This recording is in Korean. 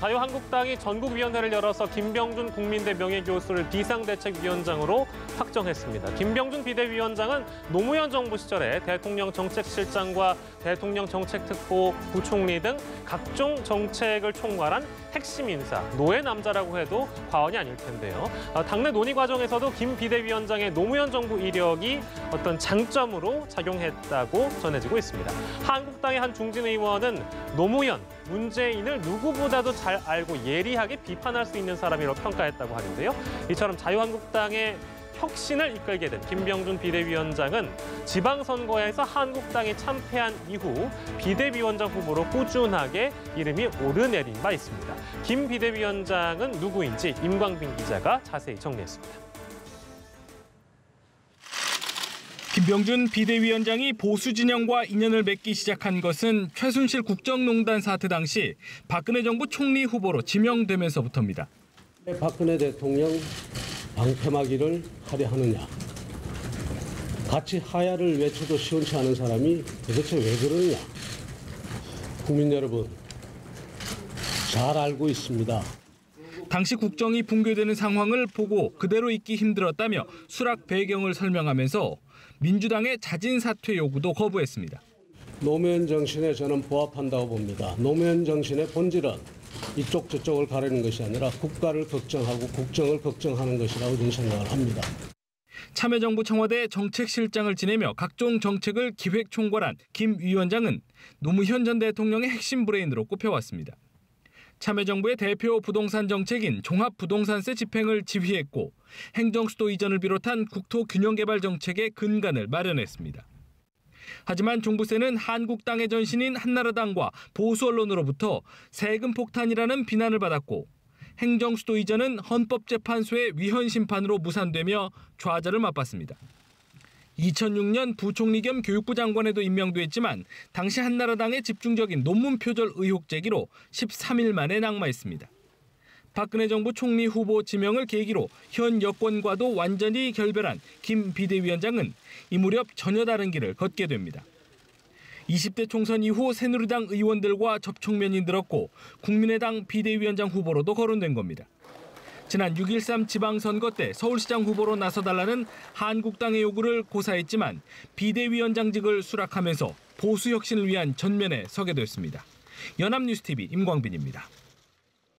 자유한국당이 전국위원회를 열어서 김병준 국민대 명예교수를 비상대책위원장으로 확정했습니다. 김병준 비대위원장은 노무현 정부 시절에 대통령 정책실장과 대통령 정책특보 부총리 등 각종 정책을 총괄한 핵심 인사, 노예 남자라고 해도 과언이 아닐 텐데요. 당내 논의 과정에서도 김 비대위원장의 노무현 정부 이력이 어떤 장점으로 작용했다고 전해지고 있습니다. 한국당의 한 중진 의원은 노무현, 문재인을 누구보다도 잘 알고 예리하게 비판할 수 있는 사람이라고 평가했다고 하는데요. 이처럼 자유한국당의 혁신을 이끌게 된 김병준 비대위원장은 지방선거에서 한국당이 참패한 이후 비대위원장 후보로 꾸준하게 이름이 오르내린 바 있습니다. 김 비대위원장은 누구인지 임광빈 기자가 자세히 정리했습니다. 김병준 비대위원장이 보수 진영과 인연을 맺기 시작한 것은 최순실 국정농단 사태 당시 박근혜 정부 총리 후보로 지명되면서부터입니다. 박근혜 대통령 방패막이를 하려 하느냐. 같이 하야를 외쳐도 시원치 않은 사람이 도대체 왜 그러느냐. 국민 여러분, 잘 알고 있습니다. 당시 국정이 붕괴되는 상황을 보고 그대로 있기 힘들었다며 수락 배경을 설명하면서 민주당의 자진 사퇴 요구도 거부했습니다. 노무현 정신에 저는 부합한다고 봅니다. 노무현 정신의 본질은 이쪽 저쪽을 가리는 것이 아니라 국가를 걱정하고 국정을 걱정하는 것이라고 저는 생각을 합니다. 참여정부 청와대 정책실장을 지내며 각종 정책을 기획총괄한 김 위원장은 노무현 전 대통령의 핵심 브레인으로 꼽혀왔습니다. 참여정부의 대표 부동산 정책인 종합부동산세 집행을 지휘했고 행정수도 이전을 비롯한 국토균형개발 정책의 근간을 마련했습니다. 하지만 종부세는 한국당의 전신인 한나라당과 보수 언론으로부터 세금 폭탄이라는 비난을 받았고 행정수도 이전은 헌법재판소의 위헌 심판으로 무산되며 좌절을 맛봤습니다. 2006년 부총리 겸 교육부 장관에도 임명됐지만 당시 한나라당의 집중적인 논문 표절 의혹 제기로 13일 만에 낙마했습니다. 박근혜 정부 총리 후보 지명을 계기로 현 여권과도 완전히 결별한 김 비대위원장은 이 무렵 전혀 다른 길을 걷게 됩니다. 20대 총선 이후 새누리당 의원들과 접촉면이 늘었고 국민의당 비대위원장 후보로도 거론된 겁니다. 지난 6.13 지방선거 때 서울시장 후보로 나서달라는 한국당의 요구를 고사했지만 비대위원장직을 수락하면서 보수 혁신을 위한 전면에 서게 됐습니다. 연합뉴스TV 임광빈입니다.